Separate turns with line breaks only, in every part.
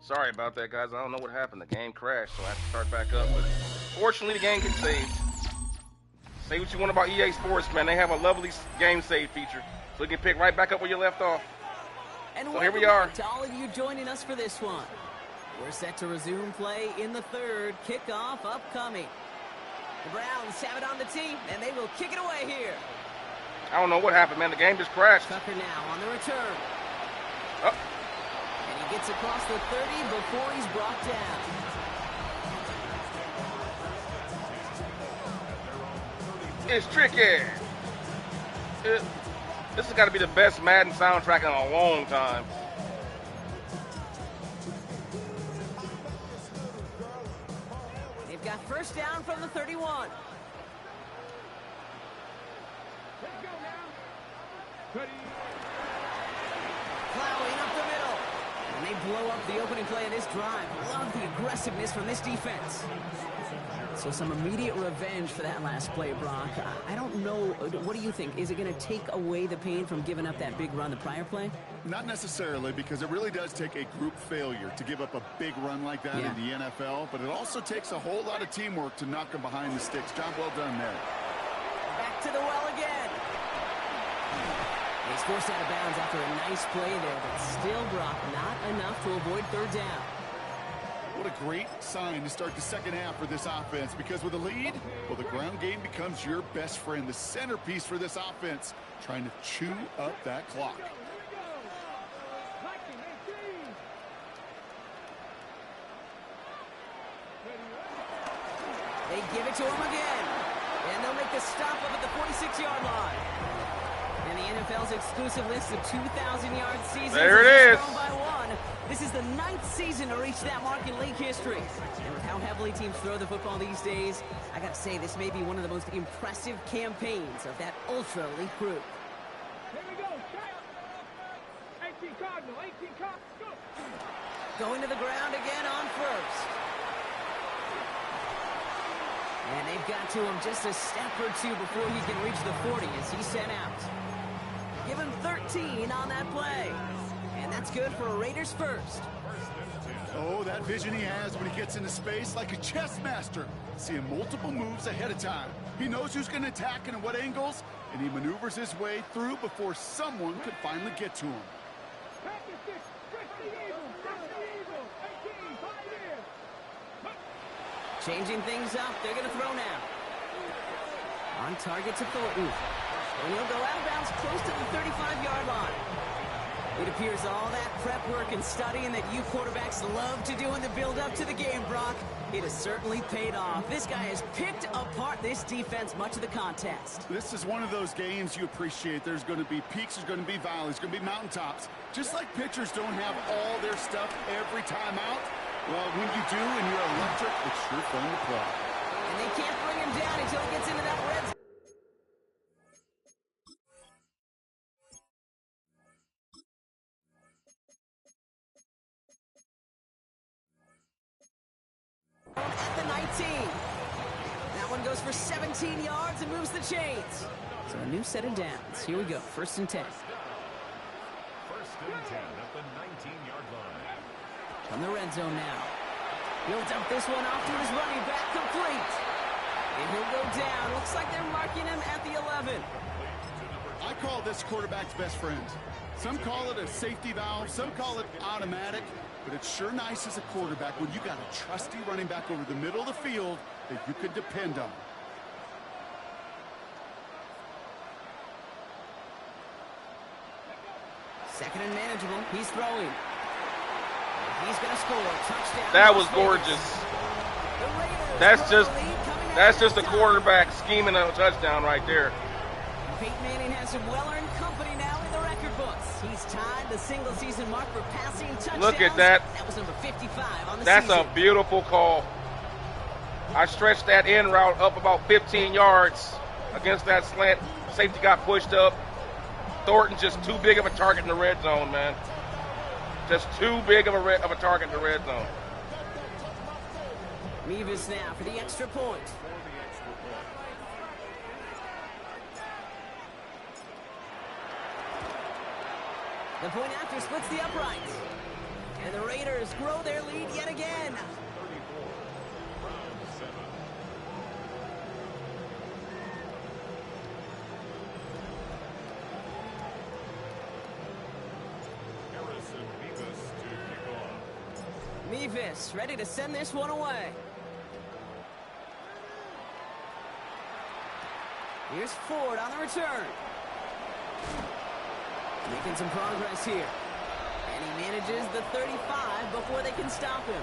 Sorry about that, guys. I don't know what happened. The game crashed, so I have to start back up. But fortunately, the game gets saved. Say what you want about EA Sports, man. They have a lovely game save feature, so you can pick right back up where you left off.
And
so here we are.
To all of you joining us for this one. We're set to resume play in the third. Kickoff upcoming. The Browns have it on the tee, and they will kick it away here.
I don't know what happened, man. The game just crashed.
Tucker now on the return.
Oh.
And he gets across the 30 before he's brought down.
It's tricky. This has got to be the best Madden soundtrack in a long time.
They've got first down from the 31. Plowing up the middle. And they blow up the opening play of this drive. Love the aggressiveness from this defense. So some immediate revenge for that last play, Brock. I don't know. What do you think? Is it going to take away the pain from giving up that big run the prior play?
Not necessarily, because it really does take a group failure to give up a big run like that in the NFL. But it also takes a whole lot of teamwork to knock them behind the sticks. Job well done there.
Back to the well again. He's forced out of bounds after a nice play there, but still, Brock, not enough to avoid third down.
What a great sign to start the second half for this offense, because with a lead, well, the ground game becomes your best friend, the centerpiece for this offense, trying to chew up that clock.
They give it to him again, and they'll make the stop up at the 46-yard line. And the NFL's exclusive list of 2,000-yard seasons
there it is.
Grown by one. This is the 9th season to reach that mark in league history. And with how heavily teams throw the football these days, I got to say this may be one of the most impressive campaigns of that ultra-elite group.
Here we go. 18 Cardinal, 18 Cardinal, go.
Going to the ground again on first. And they've got to him just a step or two before he can reach the 40 as he's sent out. Give him 13 on that play. And that's good for a Raiders first.
Oh, that vision he has when he gets into space, like a chess master, seeing multiple moves ahead of time. He knows who's going to attack and at what angles, and he maneuvers his way through before someone could finally get to him.
Changing things up, they're going to throw now. On target to Thornton. And he'll go out of bounds close to the 35-yard line. It appears all that prep work and studying that you quarterbacks love to do in the build-up to the game, Brock, it has certainly paid off. This guy has picked apart this defense much of the contest.
This is one of those games you appreciate. There's going to be peaks, there's going to be valleys, there's going to be mountaintops. Just like pitchers don't have all their stuff every time out, well, when you do and you're electric, it's sure fun to play.
And they can't bring him down until he gets into that red zone. At the 19. That one goes for 17 yards and moves the chains. So a new set of downs. Here we go. 1st and 10.
1st and 10 at the 19-yard line.
From the red zone now. He'll dump this one off to his running back, complete. And he'll go down. Looks like they're marking him at the 11.
I call this quarterback's best friend. Some call it a safety valve, some call it automatic, but it's sure nice as a quarterback when you got a trusty running back over the middle of the field that you could depend on.
Second and manageable. He's throwing. He's going to score. Touchdown.
That was gorgeous. That's just a quarterback scheming a touchdown right there.
Peyton Manning has some well-earned company now in the record books. He's tied the single-season mark for passing touchdowns.
Look at that.
That was number 55 on the
That's
season.
a beautiful call. I stretched that in route up about 15 yards against that slant. Safety got pushed up. Thornton's just too big of a target in the red zone, man. Just too big of a target in the red zone.
Mevis now for the extra point. The point after splits the uprights. And the Raiders grow their lead yet again.
34, round 7. Harrison Mevis to kick off.
Mevis ready to send this one away. Here's Ford on the return. Making some progress here. And he manages the 35 before they can stop him.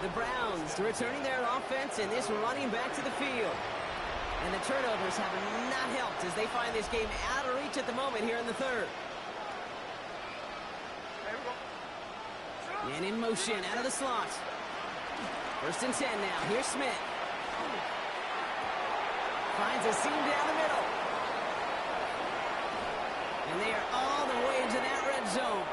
The Browns returning their offense and this running back to the field. And the turnovers have not helped as they find this game out of reach at the moment here in the third. And in motion out of the slot. 1st and 10 now. Here's Smith. Finds a seam down the middle. And they are all the way into that red zone.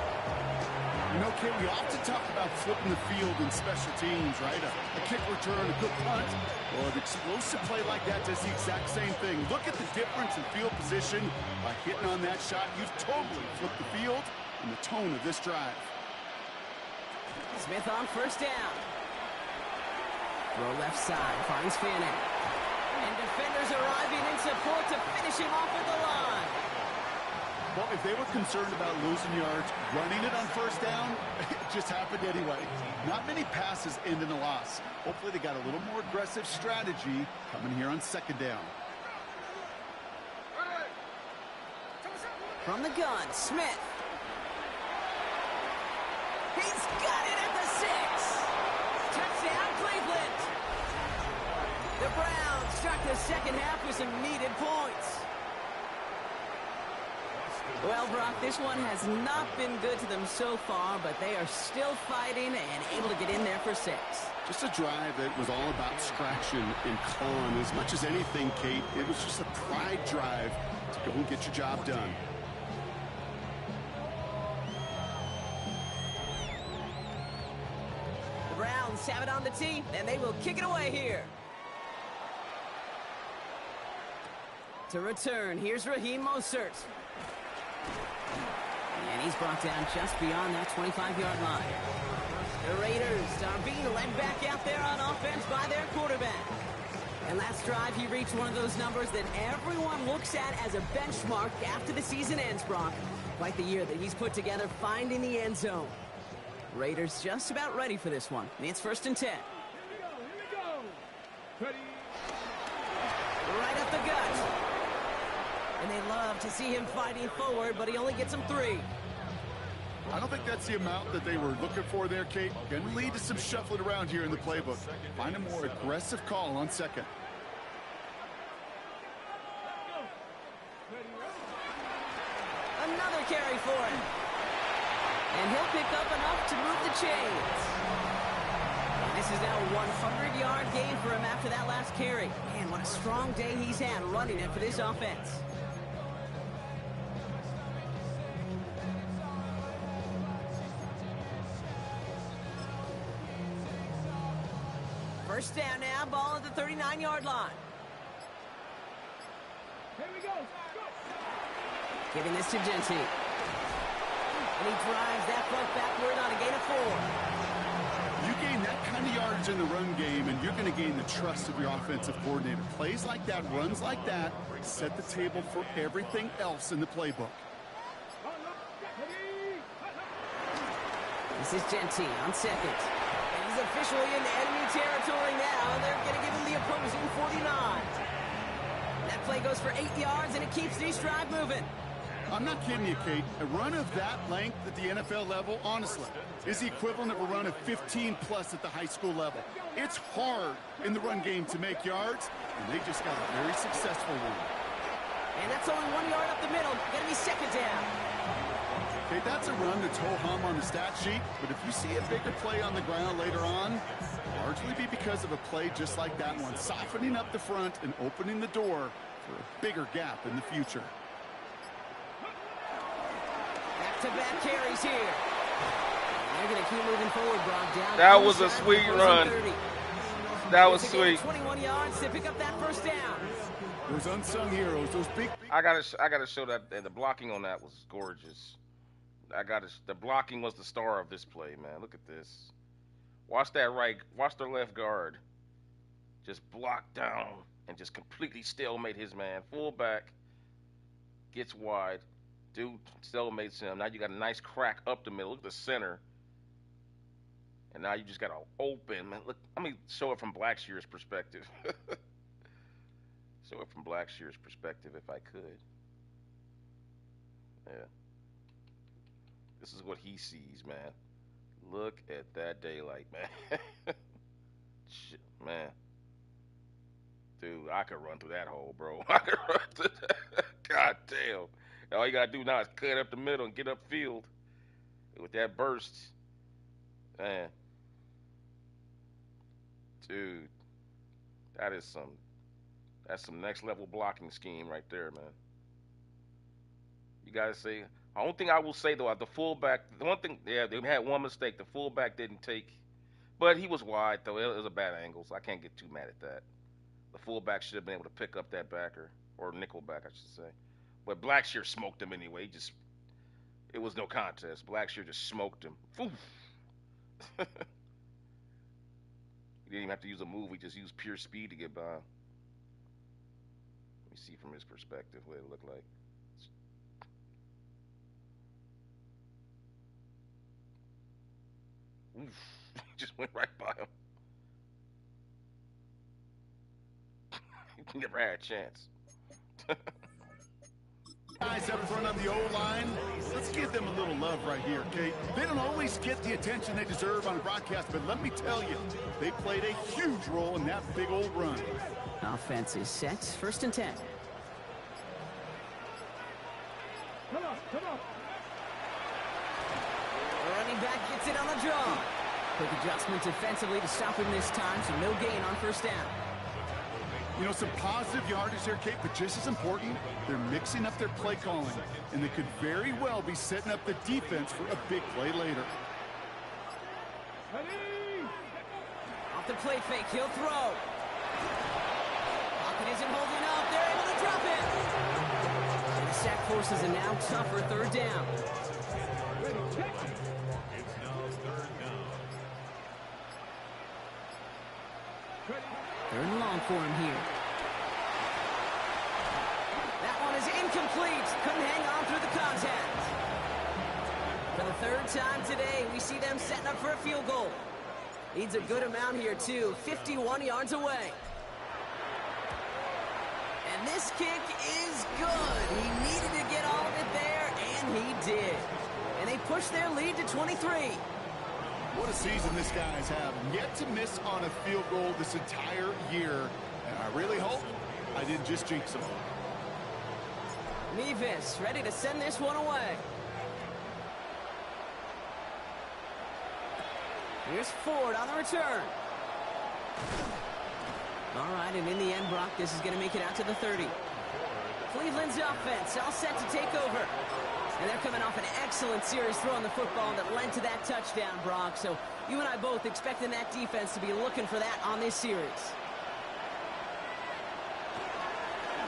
You know, Kate, we often talk about flipping the field in special teams, right? A kick return, a good punt. Well, an explosive play like that does the exact same thing. Look at the difference in field position. By hitting on that shot, you've totally flipped the field and the tone of this drive.
Smith on 1st down. Throw left side, finds Fanning. And defenders arriving in support to finish him off at the line.
Well, if they were concerned about losing yards, running it on 1st down, it just happened anyway. Not many passes end in a loss. Hopefully they got a little more aggressive strategy coming here on 2nd down.
From the gun, Smith. He's got it at the 6. Touchdown, Cleveland. The Browns start the second half with some needed points. Well, Brock, this one has not been good to them so far, but they are still fighting and able to get in there for 6.
Just a drive that was all about scratching and clawing. As much as anything, Kate, it was just a pride drive to go and get your job done.
The Browns have it on the tee, and they will kick it away here. To return, here's Raheem Mostert. And he's brought down just beyond that 25-yard line. The Raiders are being led back out there on offense by their quarterback. And last drive, he reached one of those numbers that everyone looks at as a benchmark after the season ends, Brock. Quite the year that he's put together, finding the end zone. Raiders just about ready for this one. It's 1st and 10.
Here we go. Ready.
Right up the gut. And they love to see him fighting forward, but he only gets them 3.
I don't think that's the amount that they were looking for there, Kate. Going to lead to some shuffling around here in the playbook. Find a more aggressive call on 2nd.
Another carry for him. And he'll pick up enough to move the chains. And this is now a 100-yard gain for him after that last carry. Man, what a strong day he's had running it for this offense. First down now, ball at the 39-yard line.
Here we go. Go.
Giving this to Genty. And he drives that front backward on a gain of 4.
You gain that kind of yardage in the run game, and you're going to gain the trust of your offensive coordinator. Plays like that, runs like that, set the table for everything else in the playbook.
Ready.
This is Genty on 2nd. And he's officially in enemy territory now, and they're going to give him the opposing 49. That play goes for 8 yards, and it keeps this drive moving.
I'm not kidding you, Kate. A run of that length at the NFL level, honestly, is the equivalent of a run of 15-plus at the high school level. It's hard in the run game to make yards, and they just got a very successful one.
And that's only 1 yard up the middle. Going to be 2nd down.
Okay, that's a run that's ho-hum on the stat sheet, but if you see a bigger play on the ground later on, largely be because of a play just like that one, softening up the front and opening the door for a bigger gap in the future.
Back-to-back carries here. They're going to keep moving forward, Brock. Down.
That was a sweet run. That was sweet.
21 yards to pick up that first down.
Those unsung heroes, those big...
I gotta show that, and the blocking on that was gorgeous. The blocking was the star of this play, man. Look at this. Watch their left guard just block down and just completely stalemate his man. Fullback gets wide. Dude stalemates him. Now you got a nice crack up the middle. Look at the center. And now you just got to open, man. Look, let me show it from Blackshear's perspective. Show it from Blackshear's perspective if I could. Yeah. This is what he sees, man. Look at that daylight, man. Shit, man. Dude, I could run through that hole, bro. I could run through that. God damn. All you gotta do now is cut up the middle and get upfield with that burst. Man. Dude. That's some next level blocking scheme right there, man. You gotta say, the only thing I will say though, the fullback, the one thing, yeah, they had one mistake. The fullback didn't take, but he was wide though. It was a bad angle, so I can't get too mad at that. The fullback should have been able to pick up that backer, or nickel back, I should say. But Blackshear smoked him anyway. It was no contest. Blackshear just smoked him. He didn't even have to use a move. He just used pure speed to get by. Let me see from his perspective what it looked like. Oof. Just went right by him. He never had a chance.
Guys up front on the O-line, let's give them a little love right here, okay? They don't always get the attention they deserve on a broadcast, but let me tell you, they played a huge role in that big old run.
Offense is set. 1st and 10.
Come on, come on.
The running back gets it on the draw. Quick adjustment defensively to stop him this time, so no gain on 1st down.
You know, some positive yardage here, Kate, but just as important, they're mixing up their play calling, and they could very well be setting up the defense for a big play later.
Ready?
Off the play fake, he'll throw. Lockett isn't holding up. They're able to drop it. And the sack forces a now tougher 3rd down.
Ready, check.
It's now 3rd down.
Ready.
3rd and long for him here. That one is incomplete. Couldn't hang on through the contact. For the 3rd time today, we see them setting up for a field goal. Needs a good amount here, too. 51 yards away. And this kick is good. He needed to get all of it there, and he did. And they push their lead to 23.
What a season this guy's having. Yet to miss on a field goal this entire year. And I really hope I didn't just jinx him.
Nevis ready to send this one away. Here's Ford on the return. All right, and in the end, Brock, this is going to make it out to the 30. Cleveland's offense all set to take over. And they're coming off an excellent series throwing the football that led to that touchdown, Brock. So you and I both expecting that defense to be looking for that on this series.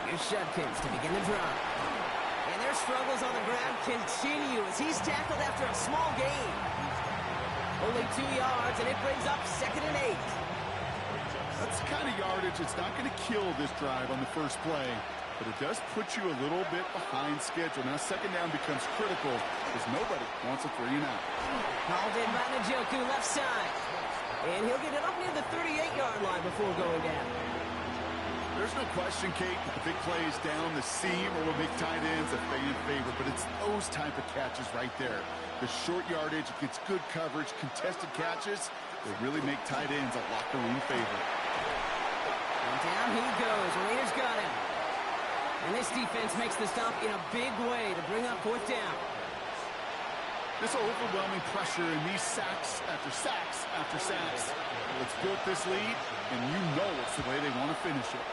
Here's Shudkins to begin the drive. And their struggles on the ground continue as he's tackled after a small gain. Only 2 yards, and it brings up 2nd and 8.
That's the kind of yardage that's not going to kill this drive on the first play. But it does put you a little bit behind schedule. Now 2nd down becomes critical because nobody wants a 3 and out.
Called in by Njoku, left side. And he'll get it up near the 38-yard line before going down.
There's no question, Kate, that the big plays down the seam or will make tight ends a fan favorite, but it's those type of catches right there. The short yardage, gets good coverage, contested catches, they really make tight ends a locker room favorite.
And down he goes. Raiders got him. And this defense makes the stop in a big way to bring up 4th down.
This overwhelming pressure and these sacks after sacks after sacks. Well, it's built this lead, and you know it's the way they want to finish it.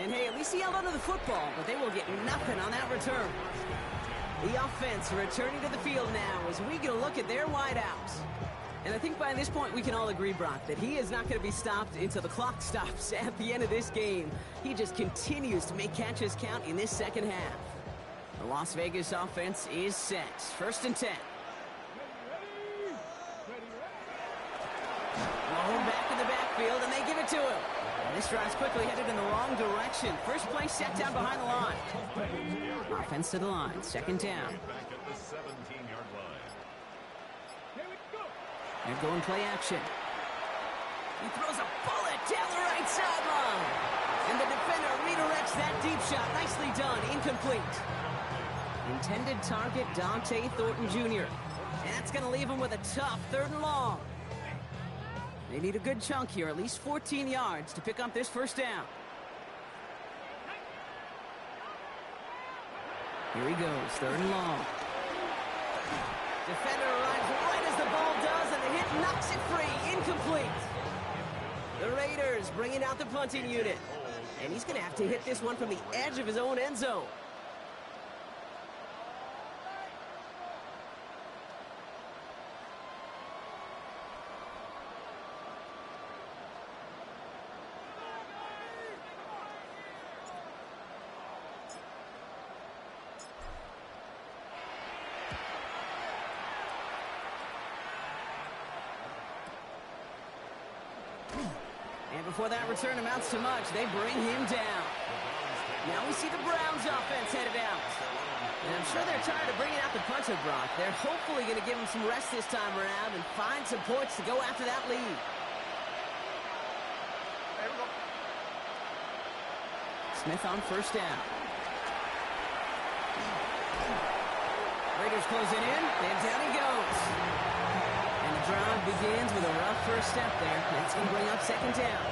And hey, at least he held onto the football, but they will get nothing on that return. The offense returning to the field now as we get a look at their wideouts. And I think by this point we can all agree, Brock, that he is not going to be stopped until the clock stops at the end of this game. He just continues to make catches count in this second half. The Las Vegas offense is set. 1st and 10. Long back in the backfield, and they give it to him. And this drive's quickly headed in the wrong direction. First play set down behind the line. Offense to the line. 2nd down.
Back at the 17-yard line.
They're going play action. He throws a bullet down the right sideline. And the defender redirects that deep shot. Nicely done. Incomplete. Intended target, Dante Thornton Jr. And that's going to leave him with a tough 3rd and long. They need a good chunk here, at least 14 yards to pick up this 1st down. Here he goes, 3rd and long. Defender arrives right as the ball does, and the hit knocks it free. Incomplete. The Raiders bringing out the punting unit. And he's going to have to hit this one from the edge of his own end zone. And before that return amounts to much, they bring him down. Now we see the Browns offense headed out. And I'm sure they're tired of bringing out the punter, Brock. They're hopefully going to give him some rest this time around and find some points to go after that lead. Smith on 1st down. Raiders closing in, and down he goes. And the drive begins with a rough first step there. That's going to bring up 2nd down.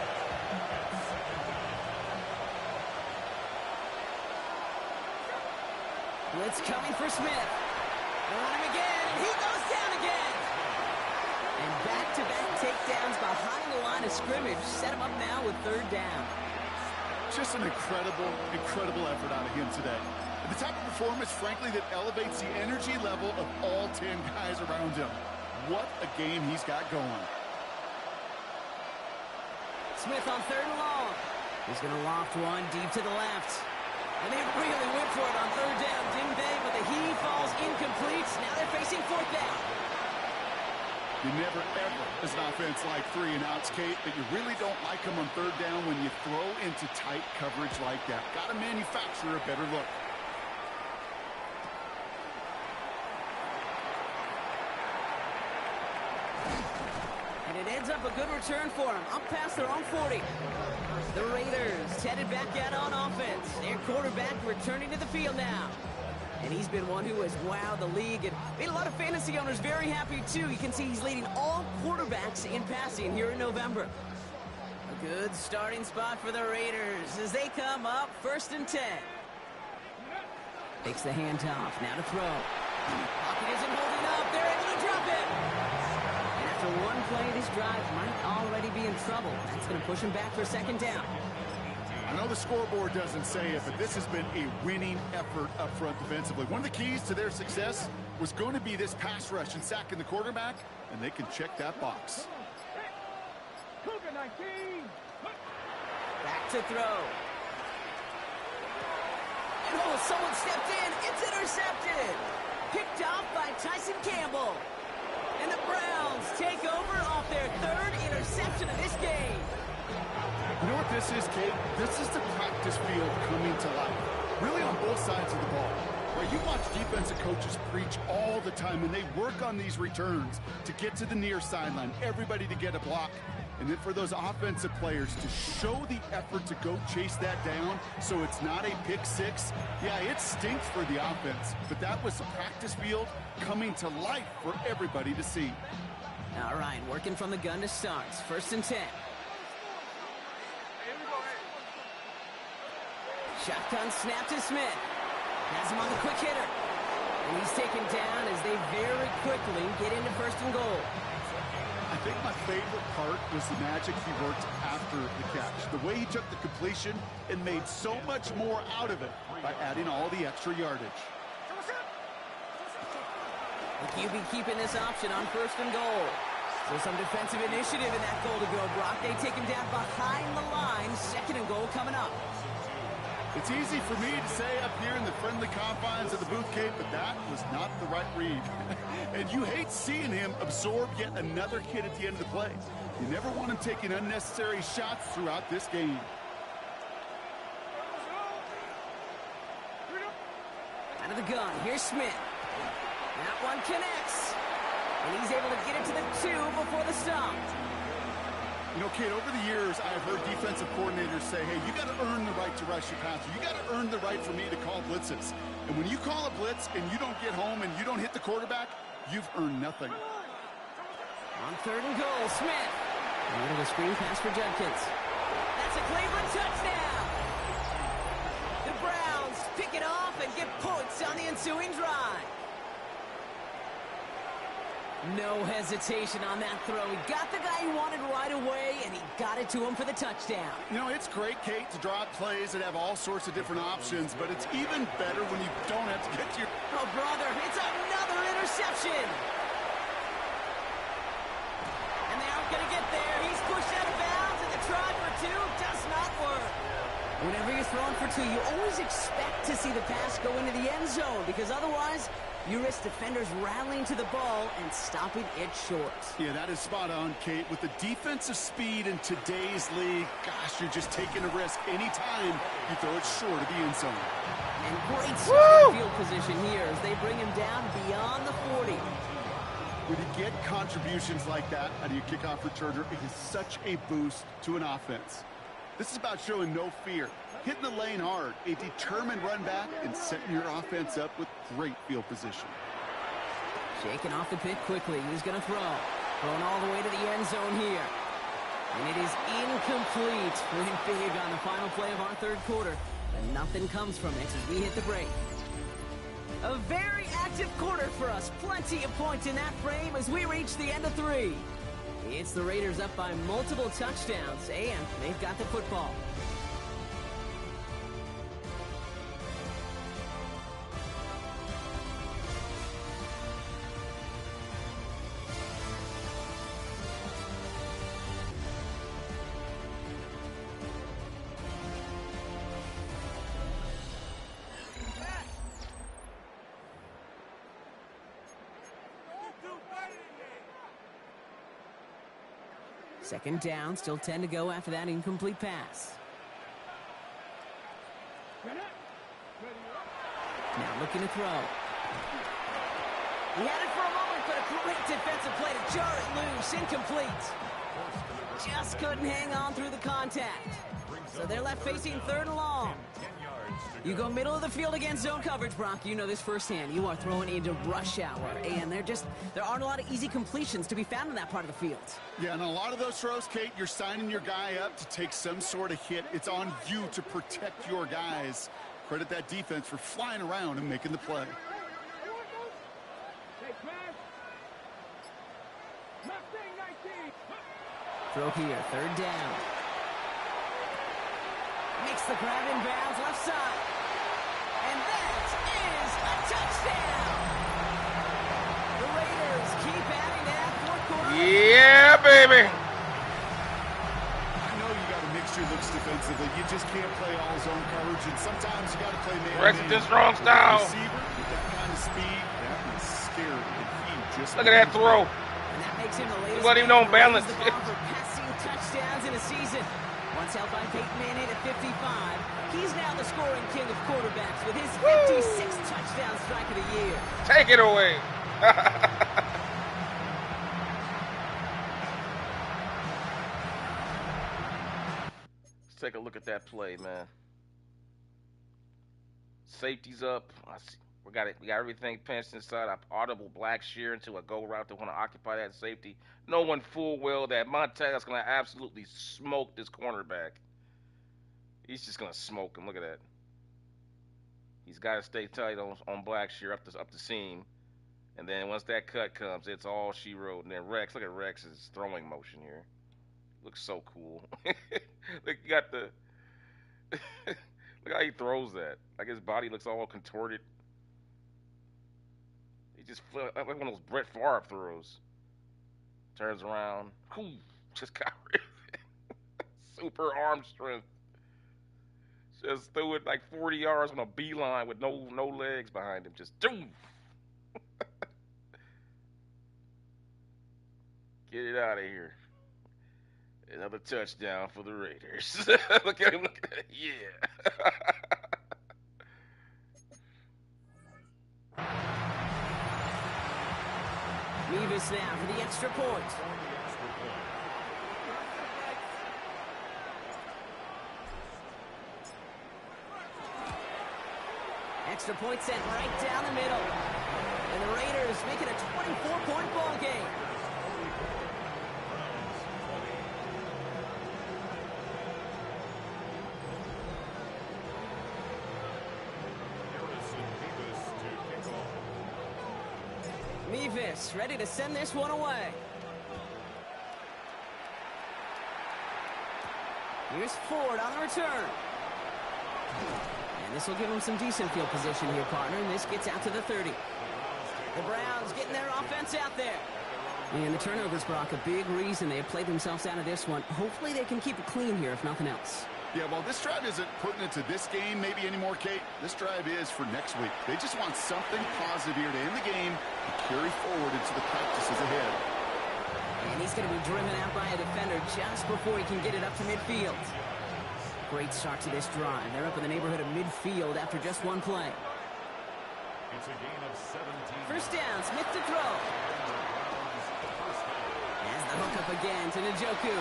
Blitz coming for Smith. They'll run him again, and he goes down again. And back-to-back takedowns behind the line of scrimmage set him up now with 3rd down.
Just an incredible effort out of him today. The type of performance, frankly, that elevates the energy level of all 10 guys around him. What a game he's got going.
Smith on 3rd and long. He's going to loft one deep to the left. And they really went for it on 3rd down, didn't they? But the heave falls incomplete. Now they're facing 4th down.
You never, ever, as an offense, like 3 and outs, Kate, but you really don't like them on 3rd down when you throw into tight coverage like that. Got to manufacture a better look.
And it ends up a good return for them, up past their own 40. The Raiders headed back out on offense. Their quarterback returning to the field now. And he's been one who has wowed the league and made a lot of fantasy owners very happy, too. You can see he's leading all quarterbacks in passing here in November. A good starting spot for the Raiders as they come up 1st and 10. Takes the handoff, now to throw. Pocket isn't holding up. They're able to drop it. And after one play, this drive might already be in trouble. That's going to push him back for 2nd down.
I know the scoreboard doesn't say it, but this has been a winning effort up front defensively. One of the keys to their success was going to be this pass rush and sacking the quarterback, and they can check that box.
Cougar 19.
Back to throw. And oh, someone stepped in. It's intercepted. Picked off by Tyson Campbell. And the Browns take over off their 3rd interception of this game.
You know what this is, Kate? This is the practice field coming to life. Really on both sides of the ball. Right, you watch defensive coaches preach all the time, and they work on these returns to get to the near sideline, everybody to get a block. And then for those offensive players to show the effort to go chase that down so it's not a pick six. Yeah, it stinks for the offense, but that was the practice field coming to life for everybody to see.
All right, working from the gun to start. 1st and 10. Shotgun snap to Smith. Has him on the quick hitter. And he's taken down as they very quickly get into 1st and goal.
I think my favorite part was the magic he worked after the catch. The way he took the completion and made so much more out of it by adding all the extra yardage.
The QB keeping this option on 1st and goal. So some defensive initiative in that goal to go, Brock. They take him down behind the line. 2nd and goal coming up.
It's easy for me to say up here in the friendly confines of the Booth Cape, but that was not the right read. And you hate seeing him absorb yet another hit at the end of the play. You never want him taking unnecessary shots throughout this game.
Out of the gun, here's Smith. That one connects. And he's able to get it to the 2 before the stop.
You know, kid, over the years, I have heard defensive coordinators say, hey, you got to earn the right to rush your passer. You got to earn the right for me to call blitzes. And when you call a blitz and you don't get home and you don't hit the quarterback, you've earned nothing.
On 3rd and goal, Smith. A little of a screen pass for Judkins. That's a Cleveland touchdown. The Browns pick it off and get points on the ensuing drive. No hesitation on that throw. He got the guy he wanted right away, and he got it to him for the touchdown.
You know, it's great, Kate, to draw up plays that have all sorts of different options, but it's even better when you don't have to get to your...
Oh, brother, it's another interception. And they aren't going to get there. He's pushed out of bounds, and the try for 2 does not work. Whenever you're throwing for 2, you always expect to see the pass go into the end zone, because otherwise... you risk defenders rallying to the ball and stopping it short.
Yeah, that is spot on, Kate. With the defensive speed in today's league, gosh, you're just taking a risk anytime you throw it short of the end zone.
And great starting field position here as they bring him down beyond the 40.
When you get contributions like that out of your kickoff returner, it is such a boost to an offense. This is about showing no fear, hitting the lane hard, a determined run back, and setting your offense up with great field position.
Shaking off the pick quickly. He's going to throw. Throwing all the way to the end zone here. And it is incomplete. Winning big on the final play of our 3rd quarter. But nothing comes from it as we hit the break. A very active quarter for us. Plenty of points in that frame as we reach the end of 3. It's the Raiders up by multiple touchdowns, and they've got the football. Second down, still 10 to go after that incomplete pass. Now looking to throw. He had it for a moment, but a great defensive play to jar it loose. Incomplete. Just couldn't hang on through the contact. So they're left facing 3rd and long. You go middle of the field against zone coverage, Brock. You know this firsthand. You are throwing into rush hour, and there aren't a lot of easy completions to be found in that part of the field.
Yeah, and a lot of those throws, Kate, you're signing your guy up to take some sort of hit. It's on you to protect your guys. Credit that defense for flying around and making the play.
Throw here, 3rd down. Makes the grab in bounds, left side. And that is a touchdown. The Raiders keep adding to that 4th quarter.
Yeah, baby.
I know you got to mix your looks defensively. You just can't play all zone coverage, and sometimes you got to play man-to-man.
Resident strong style.
Receiver with that kind of speed, that is scary.
Look at that throw.
And that makes him the latest.
He wasn't even on balance.
The ball for passing touchdowns in a season. Once held by Peyton Manning at 55, he's now the scoring king of quarterbacks with his 56th touchdown strike of the year.
Take it away. Let's take a look at that play, man. Safety's up. We got everything pinched inside. I audible black shear into a go route to want to occupy that safety. Knowing full well that Montana's going to absolutely smoke this cornerback. He's just going to smoke him. Look at that. He's got to stay tight on black shear up the seam. And then once that cut comes, it's all she wrote. And then Rex, look at Rex's throwing motion here. Looks so cool. Look, you got the... Look how he throws that. Like his body looks all contorted. He just like one of those Brett Favre throws. Turns around. Whew, just got rid of it. Super arm strength. Just threw it like 40 yards on a beeline with no legs behind him. Just doom. Get it out of here. Another touchdown for the Raiders. Look at him. Look at it. Yeah.
Mevis now for the extra point. Extra point sent right down the middle. And the Raiders make it a 24-point ball game. Mevis ready to send this one away. Here's Ford on the return. And this will give him some decent field position here, partner. And this gets out to the 30. The Browns getting their offense out there. And the turnovers, Brock, a big reason they have played themselves out of this one. Hopefully they can keep it clean here, if nothing else.
Yeah, well, this drive isn't pertinent to this game maybe anymore, Kate. This drive is for next week. They just want something positive here to end the game and carry forward into the practices ahead.
And he's going to be driven out by a defender just before he can get it up to midfield. Great start to this drive. They're up in the neighborhood of midfield after just one play.
It's a gain of 17.
First down, Smith to throw. Has the hook up again to Njoku.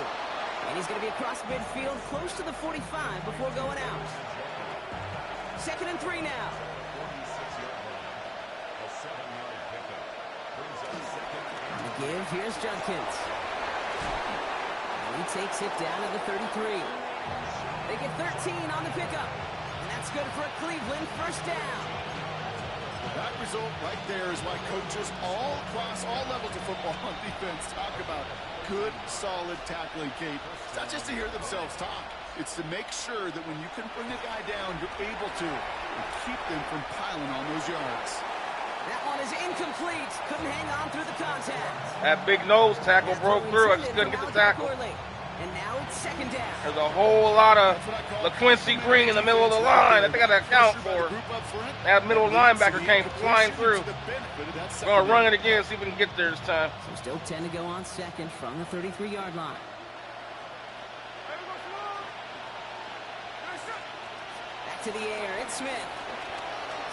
And he's going to be across midfield, close to the 45 before going out. 2nd and 3 now.
A 7-yard pickup. Brings up 2nd.
On the give, here's Judkins. And he takes it down to the 33. They get 13 on the pickup. And that's good for a Cleveland first down.
That result right there is why coaches all across all levels of football on defense talk about good, solid tackling, Kate. It's not just to hear themselves talk. It's to make sure that when you can bring a guy down, you're able to and keep them from piling on those yards.
That one is incomplete. Couldn't hang on through the contact.
That big nose tackle broke through. I just couldn't get the tackle.
And now it's 2nd down.
There's a whole lot of LaQuincy Green in the middle of the line. I think I got to account for it. That middle linebacker came flying through. We're going to run it again, see if we can get there this time.
So still 10 to go on 2nd from the 33-yard line. Back to the air. It's Smith.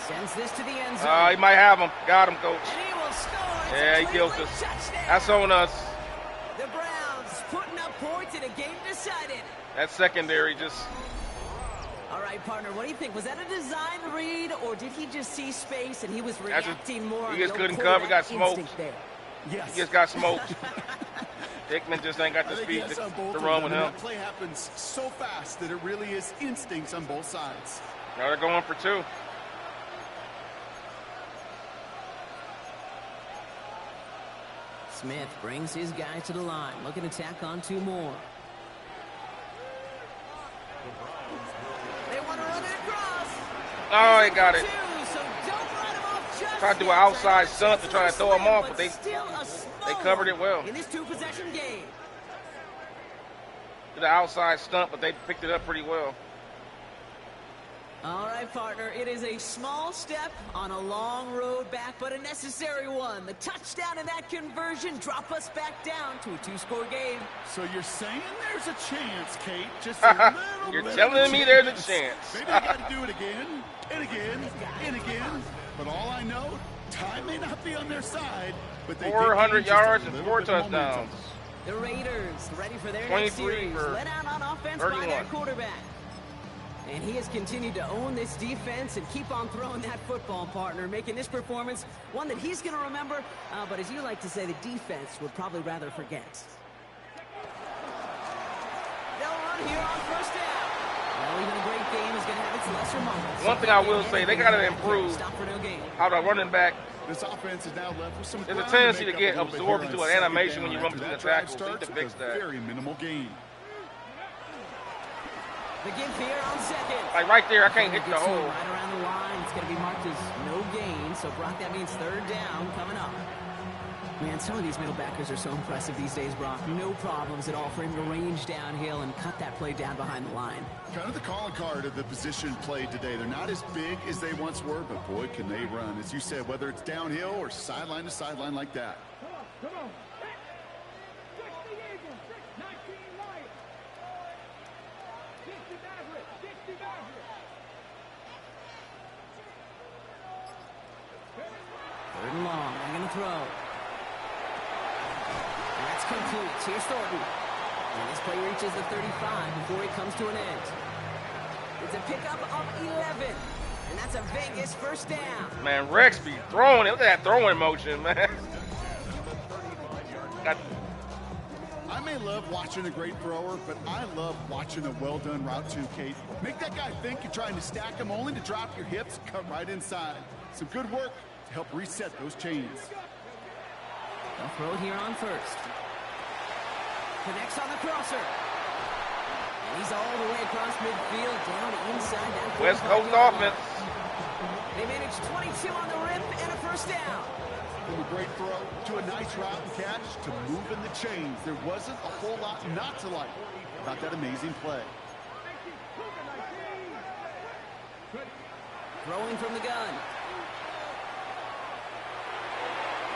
Sends this to the end zone.
He might have him. Got him, coach.
And he will score.
Yeah, he killed us. That's on us.
The Browns putting up points in a game decided.
That secondary just...
All right, partner, what do you think? Was that a design read, or did he just see space and he was reacting more?
He just couldn't cover, got smoked.
Yes.
He just got smoked. Hickman just ain't got the speed to run with him.
That play happens so fast that it really is instincts on both sides.
Now they're going for 2.
Smith brings his guys to the line, looking to tack on 2 more. They want to run it across.
Oh, he got it.
So don't run him off just
Tried to do an
yet.
outside stunt to try to throw him off, but they
Still a small
covered it well.
in this 2-possession game.
Did an outside stunt, but they picked it up pretty well.
All right, partner, it is a small step on a long road back, but a necessary one. The touchdown and that conversion drop us back down to a 2-score game.
So you're saying there's a chance, Kate? Just a little
You're
bit
telling
of
me
chance.
there's a chance.
Maybe they got to do it again, and again, and again. But all I know, time may not be on their side, but they
400
did gain just a
yards and
little
4
bit of momentum.
touchdowns.
The Raiders ready for their
23
next series.
for
Let out on offense by
31.
their quarterback. And he has continued to own this defense and keep on throwing that football, partner, making this performance one that he's going to remember. But as you like to say, the defense would probably rather forget. They'll run here on first down. Well, even a great game is going to have its lesser moments.
One thing I will say, they got to improve
Stop for no gain.
how the running back.
This offense is now left with some
There's a
ground
tendency
make
to get
up a little bit
absorbed
here
into
on
an
second
animation
down
when you run
after
between
that
the
drive
tackles. They need
starts
to
with
fix
a
that.
very minimal gain.
The give here on 2nd.
Like right there, I can't hit the
Gets to
hole.
right around the line. It's going to be marked as no gain. So, Brock, that means 3rd down coming up. Man, some of these middle backers are so impressive these days, Brock. No problems at all for him to range downhill and cut that play down behind the line.
Kind of the calling card of the position played today. They're not as big as they once were, but boy, can they run. As you said, whether it's downhill or sideline to sideline like that.
Come on. 60 Eagles, 19 Lions. 60 Mavericks, 60 Mavericks.
Third and long. They're going to throw. That's complete. Here's Thornton. And this play reaches the 35 before he comes to an end. It's a pickup of 11. And that's a Vegas first down.
Man, Rex be throwing it. Look at that throwing motion, man.
I may love watching a great thrower, but I love watching a well-done route too, Kate. Make that guy think you're trying to stack him only to drop your hips and come right inside. Some good work to help reset those chains.
They'll throw it here on first. Connects on the crosser. And he's all the way across midfield, down inside that.
West Coast offense.
They managed 22 on the rim and a first down.
From a great throw to a nice route and catch to moving the chains. There wasn't a whole lot not to like about that amazing play.
Throwing from the gun.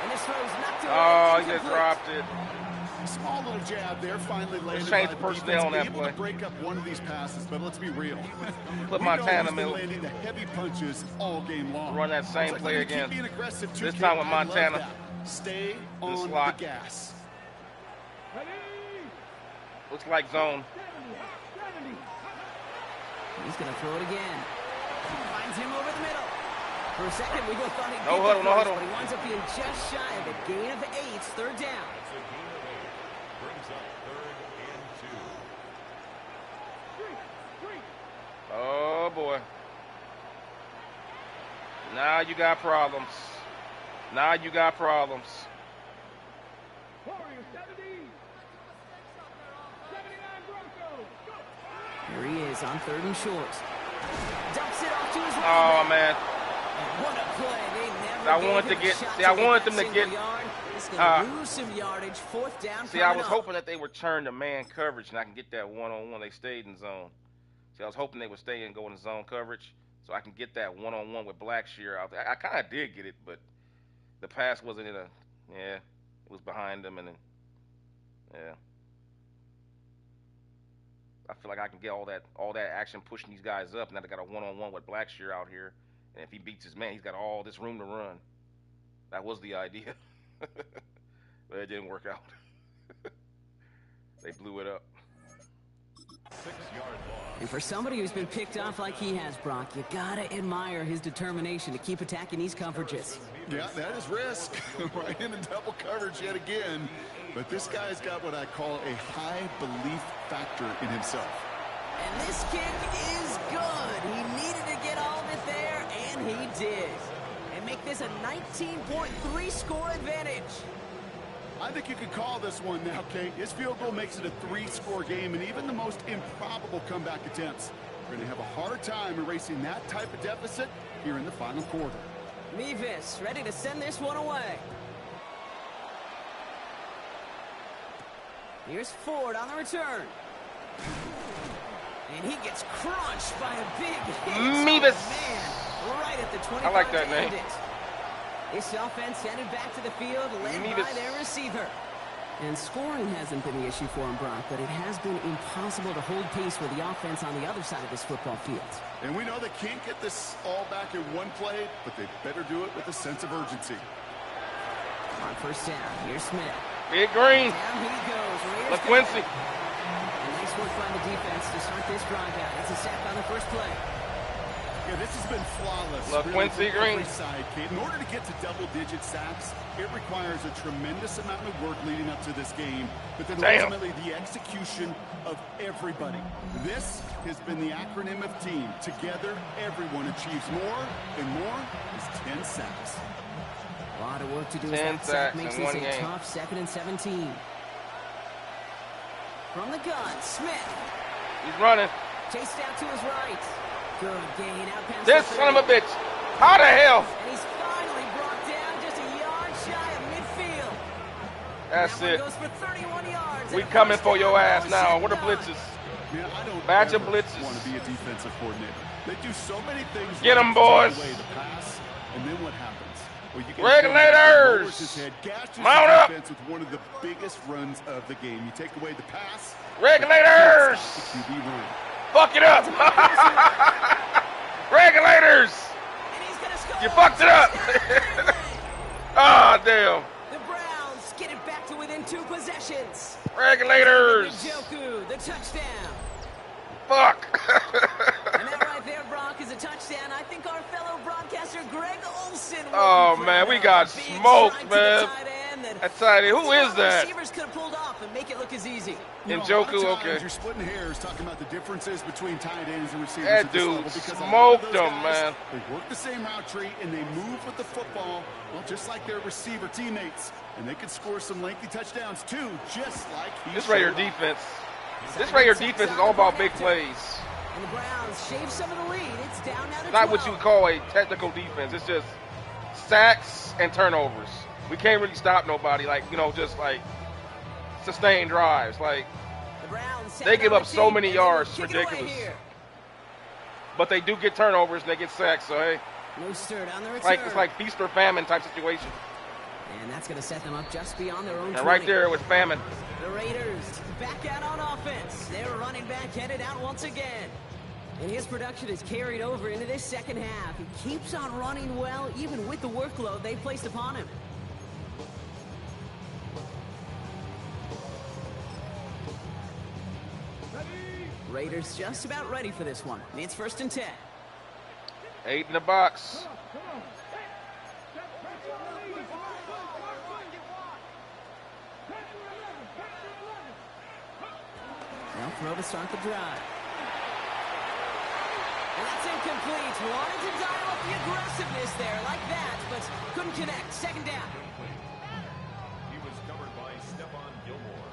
And this throw's knocked away.
Oh, he just dropped it.
Small little jab there, finally landed
change
by
the
the
personnel on
defense,
that
able to
play.
break up one of these passes, but let's be real.
Put
We
Montana
know he's been
middle.
landing the heavy punches all game long.
Run that same
Looks like
play
they're gonna
again.
keep being aggressive too,
This
Kate.
time with
I love
Montana.
that. Stay on the
slot.
gas.
Looks like zone.
He's going to throw it again. Finds him over the middle. For a second, we both thought he'd
No
get
huddle,
the
no
first,
huddle.
but he winds up being just shy of a gain of 8, third down.
It's a gain of 8. Brings up 3rd and 2.
Oh, boy. Now you got problems. Now you got problems.
Warriors 70. 79 Broncos. Go.
Here he is on 3rd and short. Dumps it off to his
Oh, man.
What a play. They never
I
gave
wanted
him
to
a
get-
shot
see, I
to
wanted
that
them to
single
get-
yard. He's going to lose some yardage. 4th down.
See, I was
coming up.
hoping that they would turn to man coverage and I can get that one-on-one. They stayed in zone. See, I was hoping they would stay and go in zone coverage so I can get that one-on-one with Blackshear out there. I kind of did get it, but the pass wasn't in a, yeah, it was behind them and then, yeah. I feel like I can get all that action pushing these guys up. Now they got a one-on-one with Blackshear out here, and if he beats his man, he's got all this room to run. That was the idea, but it didn't work out. They blew it up.
6-yard loss.
And for somebody who's been picked off like he has, Brock, you gotta admire his determination to keep attacking these coverages.
Yeah, that is risk. Right into double coverage yet again. But this guy's got what I call a high belief factor in himself.
And this kick is good. He needed to get all of it there, and he did. And make this a 19.3 score advantage.
I think you could call this one now, Kate. His field goal makes it a 3-score game, and even the most improbable comeback attempts are going to have a hard time erasing that type of deficit here in the final quarter.
Mevis ready to send this one away. Here's Ford on the return. And he gets crunched by a big hit.
Mevis.
Oh, man, right at the 25
I like that
to end
name.
it. This offense headed back to the field, led by
Mevis.
their receiver. And scoring hasn't been the issue for him, Brock, but it has been impossible to hold pace with the offense on the other side of this football field.
And we know they can't get this all back in one play, but they better do it with a sense of urgency.
On first down, here's Smith.
Big Green.
Down he goes. Raiders
LaQuincy.
got it. And nice work by the defense to start this drive out. It's a sack on the first play.
Yeah, this has been flawless.
LaQuincy
really, from
Green.
every side, Kate. In order to get to double-digit sacks, it requires a tremendous amount of work leading up to this game, but then
Damn.
ultimately the execution of everybody. This has been the acronym of team. Together, everyone achieves more, and more is 10 sacks.
A lot of work to do as
10
that sack
sacks
makes
in
this
one
a
game.
tough 2nd and 17. From the gun, Smith.
He's running.
Chased out to his right. Good gain out past
This
the
son of a
30.
bitch. How the hell?
And he's finally brought down just a yard shy of midfield.
That's
That one
it.
goes for 31 yards.
We
And a
coming
first
for your
down,
ass
no
now.
second
What are
down.
blitzes?
Man, I don't
Batch of
ever
blitzes.
want to be a defensive coordinator. They do so many things.
Get 'em,
right.
boys.
Take away the pass, and then what happens? Well, you get
Regulators.
lowers his head, gashes
Mount
his
up.
defense with one of the biggest runs of the game. You take away the pass.
Regulators.
The QB run.
Fuck it up. Regulators.
And he's gonna score.
You fucked it up. Ah, damn.
The Browns get it back to within 2 possessions.
Regulators.
Njoku, the touchdown.
Fuck.
And that right there, Brock, is a touchdown. I think our fellow broadcaster Greg Olson will
Oh,
be
man,
proud
we
of.
got
Big
smoked,
strike to the
man.
tight end that
That's tight end. Who
some
is that?
Receivers could have pulled off and make it look as easy.
You know, a
Njoku,
lot of times
okay.
You're splitting hairs talking about the differences between tight ends and receivers.
That
at this
dude
level because a lot of
smoked
those
them,
guys,
man.
They work the same route tree and they move with the football, well, just like their receiver teammates. And they could score some lengthy touchdowns too, just like he
This right here
showed.
defense. This right here defense is all about big plays.
And the Browns shave some of the lead. It's down now to
Not
12.
what you would call a technical defense. It's just sacks and turnovers. We can't really stop nobody, like, you know, just like sustained drives. Like,
The Browns
they give up so many yards, it's
kick it away
ridiculous.
here.
but they do get turnovers and they get sacks. So hey,
Mostert on the return.
it's like feast or famine type situation.
And that's going to set them up just beyond their own
And
20.
right there it was famine.
The Raiders back out on offense. Their running back headed out once again. And his production is carried over into this second half. He keeps on running well, even with the workload they placed upon him. Raiders just about ready for this one. It's 1st and 10.
8 in the box.
They'll throw to start the drive. And that's incomplete. Wanted to dial up the aggressiveness there like that, but couldn't connect. 2nd down.
He was covered by Stephon Gilmore.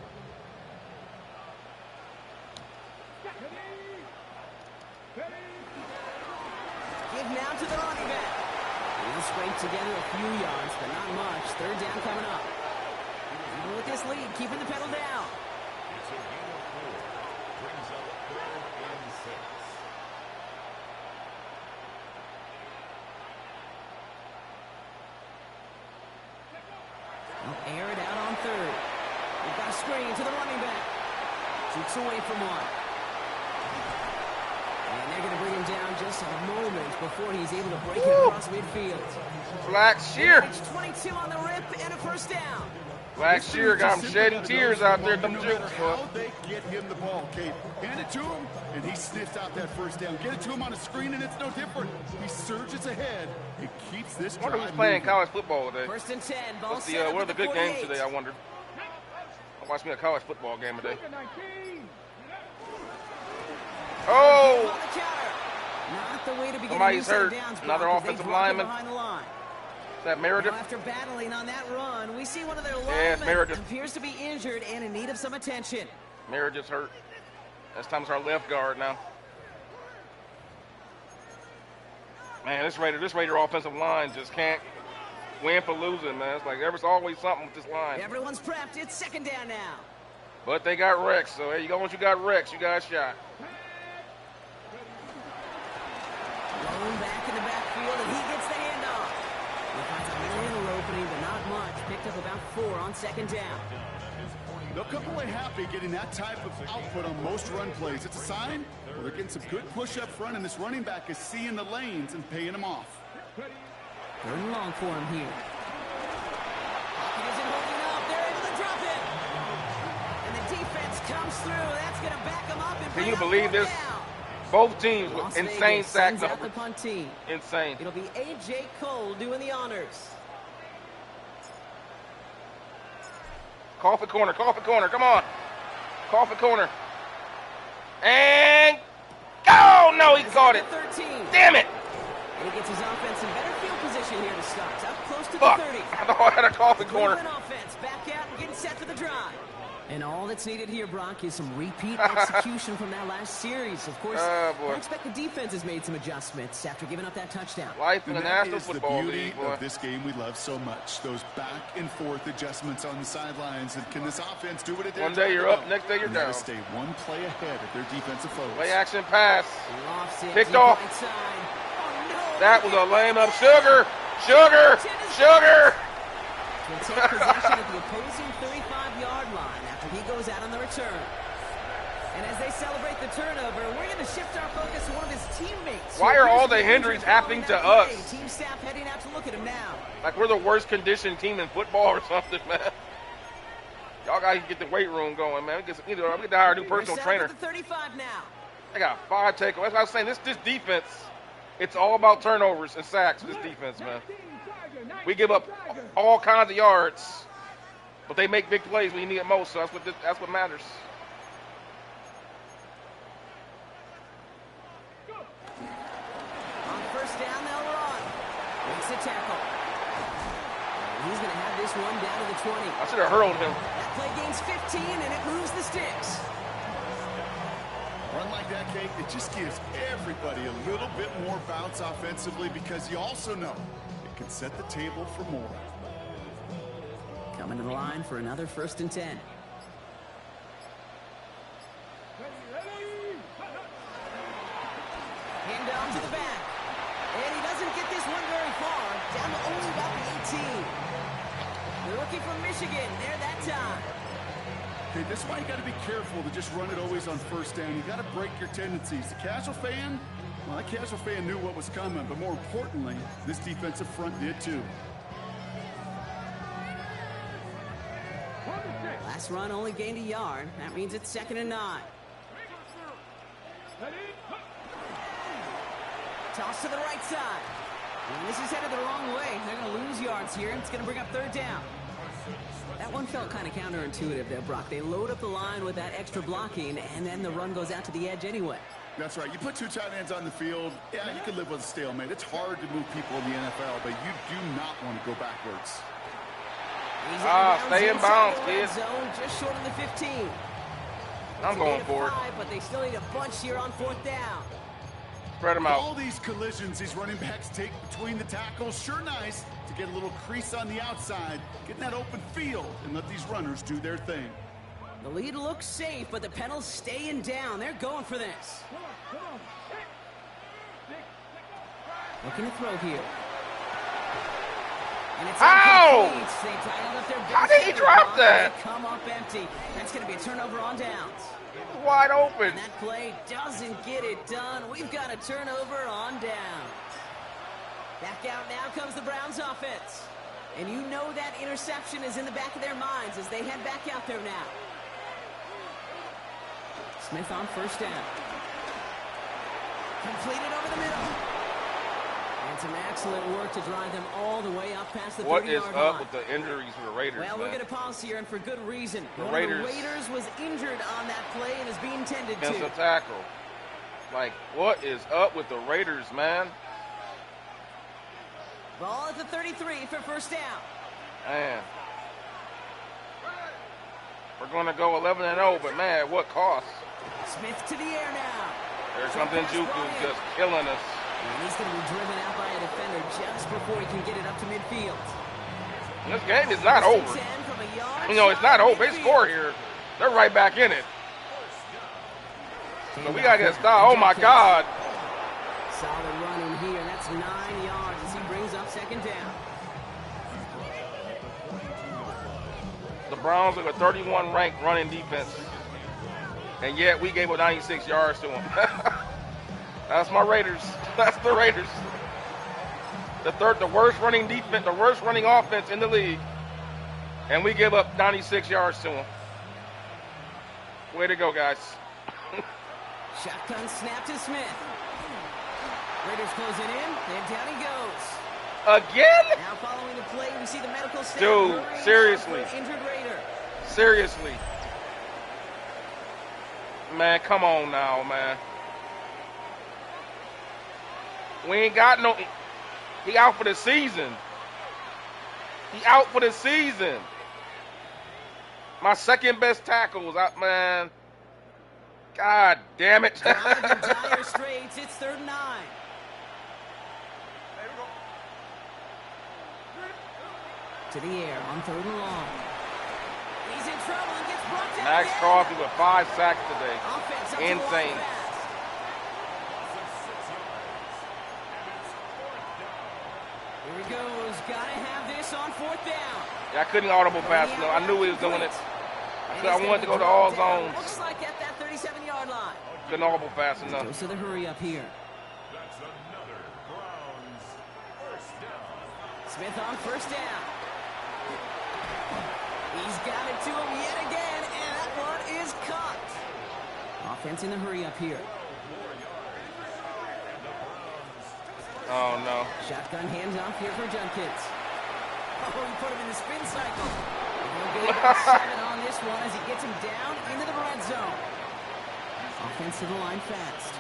Give now to the running back. He'll scrape together a few yards, but not much. 3rd down coming up. Even with this lead, keeping the pedal down.
It's a gain of 4. Brings up 3rd and 6.
They'll air it out on 3rd. We've got a screen to the running back. Shoots away from one. And they're going to bring him down just a moment before he's able to break it across midfield.
Black Shear.
It's 22 on the rip and a 1st down.
Black Shear got him shedding tears out there. Them
No
jukes.
matter how they get him the ball, Kate. Hand it to him, and he sniffs out that 1st down. Get it to him on a screen, and it's no different. He surges ahead and keeps this
I wonder
drive
who's playing
moving.
college football today.
1st and 10. Ball
What's
set
the
up
what are
at
the good
48.
games today? I wondered. I watched me a college football game today. Oh,
On the counter. Not the way to begin
Somebody's
a new set
hurt.
of downs,
Another
Brock, as they
offensive
drop him
lineman.
behind the line.
is that Meredith?
Now, after battling on that run, we see one of their
it's
linemen
Meredith.
appears to be injured and in need of some attention.
Meredith's hurt. That's time's our left guard now. Man, this Raider offensive line just can't win for losing, man. It's like there's always something with this line.
Everyone's prepped. It's 2nd down now.
But they got Rex, so hey, you go once you got Rex, you got a shot.
Blown back in the backfield, and he gets the handoff. He finds a little opening, but not much. Picked up about 4 on 2nd down.
They'll come away happy getting that type of output on most run plays. It's a sign well, they're getting some good push up front, and this running back is seeing the lanes and paying them off.
3rd and long for him here. Pocket isn't holding up. They're able to drop it. And the defense comes through. That's going to back him up. And
Can
bring
you
up
believe
4th
this?
down.
Both teams with
Las
insane
Vegas
sack
sends out the
numbers.
punt team.
Insane.
It'll be A.J. Cole doing the honors.
Call for corner, come on. Call for corner. And oh no, he caught it.
13.
Damn it.
And he gets his offense in better field position here to start. Up close to
Fuck.
the 30.
I thought I had a call for corner.
Cleveland offense back out and getting set for the drive. And all that's needed here, Brock, is some repeat execution from that last series. Of course, I expect the defense has made some adjustments after giving up that touchdown.
Life in the National
Football
Football
League,
League,
boy.
boy.
Of this game we love so much. Those back and forth adjustments on the sidelines. And can this offense do what it did?
One day you're up, next day you're down.
Stay one play ahead of their defensive foes.
Play action pass.
Offset
Picked
deep
off.
right side. Oh, no.
That was a lame up. Sugar.
Will take possession at the opposing 35-yard line after he goes out on the return. And as they celebrate the turnover, we're going to shift our focus to one of his teammates.
Why are all the injuries happening to us?
Team staff heading out to look at him now.
Like we're the worst conditioned team in football or something, man. Y'all got to get the weight room going, man. We get to hire a new personal
They're set up
trainer.
at the 35 now.
They got 5 takeaways. That's what I was saying. This defense, it's all about turnovers and sacks. This defense, man. We give up all kinds of yards, but they make big plays when you need it most. So that's what matters.
On first down, they'll run. Makes a tackle. And he's going to have this one down to the 20.
I should have hurled him.
That play gains 15, and it moves the sticks.
Run like that, Kate, it just gives everybody a little bit more bounce offensively because you also know it can set the table for more.
Coming to the line for another 1st and 10. Hand down to the back. And he doesn't get this one very far. Down to only about the 18. They're looking for Michigan there that time.
Okay, this is why you got to be careful to just run it always on first down. You got to break your tendencies. The casual fan, well, that casual fan knew what was coming, but more importantly, this defensive front did too.
Last run only gained a yard. That means it's 2nd and 9. Toss to the right side. And this is headed the wrong way. They're going to lose yards here. It's going to bring up 3rd down. That one felt kind of counterintuitive there, Brock. They load up the line with that extra blocking, and then the run goes out to the edge anyway.
That's right. You put 2 tight ends on the field, yeah, you can live with a stalemate. It's hard to move people in the NFL, but you do not want to go backwards.
Stay in bounds, kid.
Zone just short of the 15.
I'm going for it.
But they still need a bunch here on 4th down.
Spread them out.
All these collisions these running backs take between the tackles, sure nice to get a little crease on the outside, get in that open field, and let these runners do their thing.
The lead looks safe, but the Penals staying down. They're going for this. Looking to throw here. And it's incomplete. They tied up their
How did he drop that?
They come up empty. That's going to be a turnover on downs.
Wide open.
And that play doesn't get it done. We've got a turnover on downs. Back out now comes the Browns offense. And you know that interception is in the back of their minds as they head back out there now. Smith on first down. Completed over the middle. And some excellent work to drive them all the way up past the 30-yard line.
What is up with the injuries for the Raiders,
Well,
man?
we're going to pause here, and for good reason.
The
One
Raiders.
of the Raiders was injured on that play and is being tended
Against
to.
a tackle. Like, what is up with the Raiders, man?
Ball at the 33 for first down.
Man. We're going to go 11-0, but man, at what cost?
Smith to the air now.
There's something Njoku just killing us.
And he's going to be driven out by a defender just before he can get it up to midfield.
And this game is not over.
10 from a yard
You know, it's not
shot
over. They
midfield.
score here. They're right back in it. So we got to get stopped. Oh, my God.
Solid run in here. That's 9 yards as he brings up 2nd down.
The Browns are a 31 ranked running defense. And yet we gave up 96 yards to them. That's my Raiders. That's the Raiders. The worst running defense, the worst running offense in the league. And we give up 96 yards to them. Way to go, guys.
Shotgun snap to Smith. Raiders closing in, and down he goes.
Again?
Now following the play, we see the medical staff.
Dude,
hurrying out
seriously.
for an injured Raider.
Seriously. Man, come on now, man. We ain't got no... He out for the season. He out for the season. My second best tackles, man. God damn it.
Drive in dire straits. It's 3rd and 9. To the air on 3rd and long. He's in trouble and gets brought down.
Max
again.
Crosby with 5 sacks today.
Offense up to the line
Insane.
fast. Here he goes. Gotta have this on 4th down.
Yeah, I couldn't audible fast enough. I knew he was doing it. I wanted to go to all zones.
Looks like at that 37-yard line.
Couldn't audible fast enough.
Goes to the hurry up here.
That's another Browns first down.
Smith on 1st down. He's got it to him yet again, and that one is caught. Offense in the hurry up here.
Oh, no.
Shotgun hands off here for Judkins. Oh, he put him in the spin cycle. And he'll gain 7 on this one as he gets him down into the red zone. Offense to the line fast.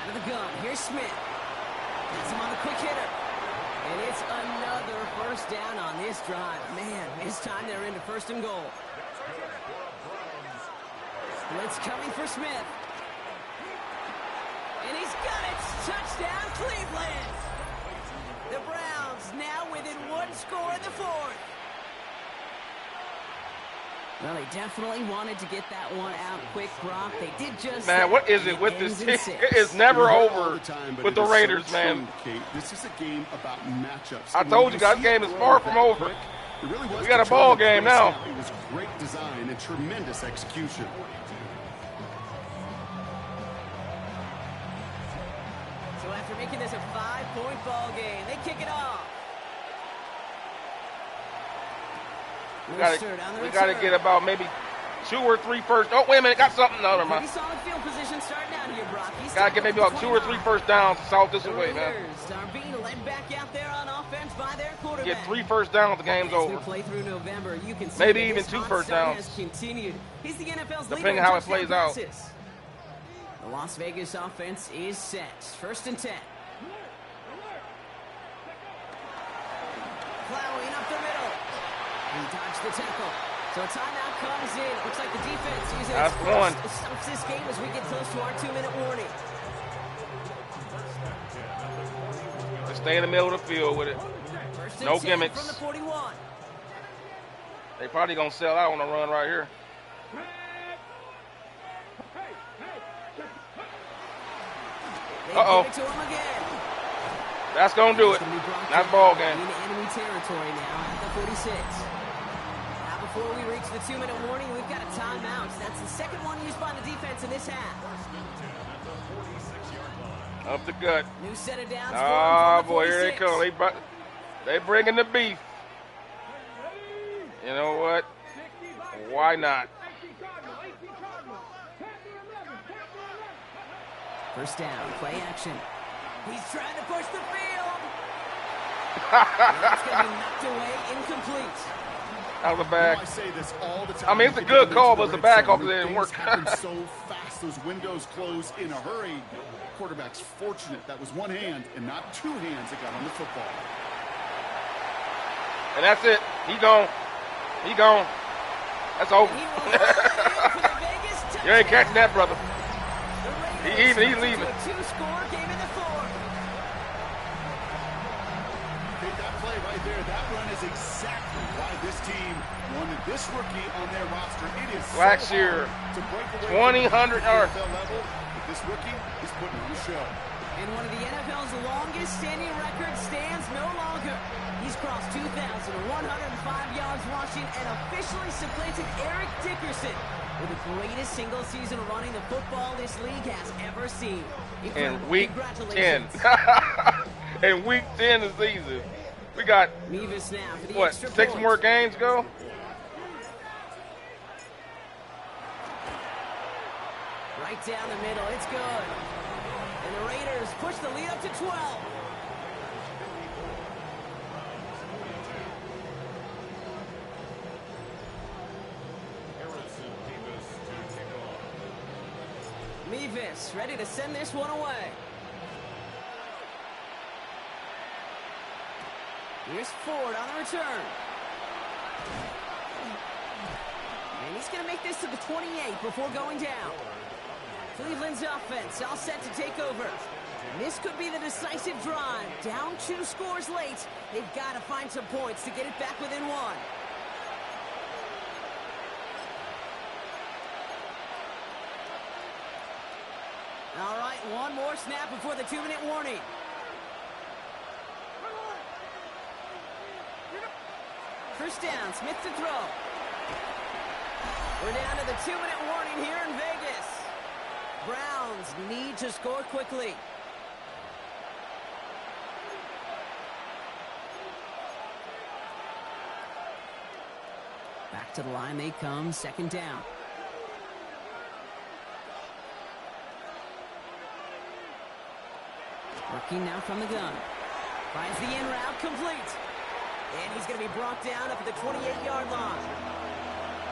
Out of the gun, here's Smith. Gets him on the quick hitter. And it's another 1st down on this drive. Man, this time they're into 1st and goal. Blitz coming for Smith. And he's got it. Touchdown, Cleveland. The Browns now within 1 score in the 4th. Well, they definitely wanted to get that one out quick, Brock. They did just
Man, what is it with this team? It is never over with the Raiders, man.
This is a game about matchups.
I told you guys, this game is far from over.
It really was
We got a ball game now.
It was great design and tremendous execution.
So after making this a 5-point ball game, they kick it off.
We got to get about maybe 2 or 3 first. Oh, wait a minute, got something. No, never mind.
Pretty solid field position starting out here, Brock.
Got to get maybe about 2 or 3 first downs to south this way, man.
Are being led back out there on offense by their quarterback.
Get 3 first downs, the game's
As
over.
we play through November, you can see
Maybe
that
even
his
2
hot
first
start
downs.
has continued. He's the NFL's
Depending
leader
how
in
it plays
touchdown
out.
passes. The Las Vegas offense is set. 1st and 10. Plowing up the middle. He dodged the tackle. So a timeout comes in. Looks like the defense uses
That's
its
one.
first stops this game as we get close to our 2-minute warning.
Just stay in the middle of the field with it.
First and
No
10
gimmicks.
from the 41.
They probably going to sell out on the run right here.
They
Uh-oh.
give it to him again.
That's going to do it.
It's gonna be brought
That's
down
ball game.
into enemy territory now at the 46. Now before we reach the 2-minute warning, we've got a timeout. That's the second one used by the defense in this half.
Up the gut.
New set of downs.
Oh, boy, here they come. They bringing the beef. You know what? Why not?
First down, play action. He's trying to push the field. That's going to be knocked away, incomplete.
Out of the back.
I say this all the time.
I mean, it's a good call, but it's a bad call because it didn't work.
Things happen so fast, those windows close in a hurry. Quarterback's fortunate that was one hand and not 2 hands that got on the football.
And that's it. He gone. He gone. That's over.
He will run in for the Vegas touchdown.
You ain't catching that, brother.
The
He's
Raiders
leaving.
to a 2-score game in the 4th.
Take that play right there. That run is exactly why this team wanted this rookie on their roster. It is
Blackshear,
so hard to break away
2,100
from the
yards.
NFL level, but this rookie is putting on a show.
And one of the NFL's longest standing records stands no longer. He's crossed 2,105 yards rushing and officially supplanted Eric Dickerson with the greatest single season running the football this league has ever seen.
In week 10.
Congratulations.
In week 10 of the season. We got,
Mevis now for the
what,
extra
6
point.
more games to go?
Right down the middle. It's good. And the Raiders push the lead up to 12. Mevis ready to send this one away. Here's Ford on the return. And he's going to make this to the 28 before going down. Cleveland's offense all set to take over. This could be the decisive drive. Down 2 scores late. They've got to find some points to get it back within 1. All right, one more snap before the 2-minute warning. First down, Smith to throw. We're down to the 2-minute warning here in Vegas. Browns need to score quickly. Back to the line they come, 2nd down. Working now from the gun. Finds the in route, complete. And he's going to be brought down up at the 28-yard line.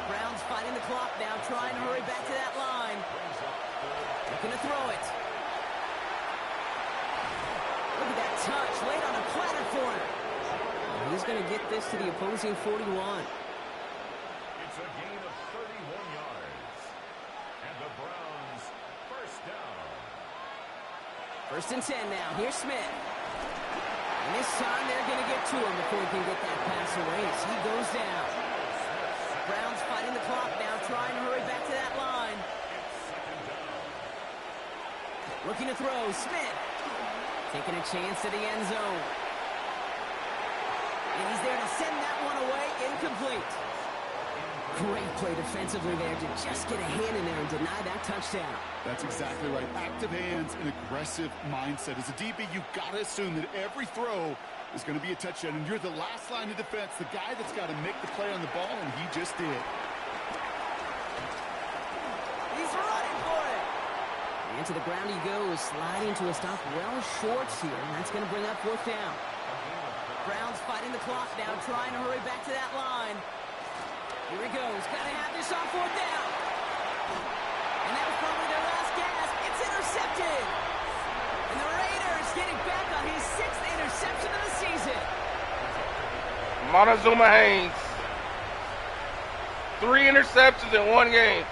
Browns fighting the clock now, trying to hurry back to that line. Looking to throw it. Look at that touch, laid on a platter for him. And he's going to get this to the opposing 41.
It's a gain of 31 yards. And the Browns, first down.
1st and 10 now. Here's Smith. And this time they're going to get to him before he can get that pass away as he goes down. Browns fighting the clock now, trying to hurry back to that line. Looking to throw. Smith taking a chance to the end zone. And he's there to send that one away. Incomplete. Great play defensively there to just get a hand in there and deny that touchdown.
That's exactly right. Active hands and aggressive mindset. As a DB, you've got to assume that every throw is going to be a touchdown, and you're the last line of defense, the guy that's got to make the play on the ball, and he just did.
He's running for it. And to the ground he goes, sliding to a stop well short here, and that's going to bring up 4th down. Browns fighting the clock now, trying to hurry back to that line. Here he goes. Got to have this on 4th down. And that was probably their last gasp. It's intercepted. And the Raiders getting back on his 6th interception of the season.
Montezuma Haynes. 3 interceptions in 1 game.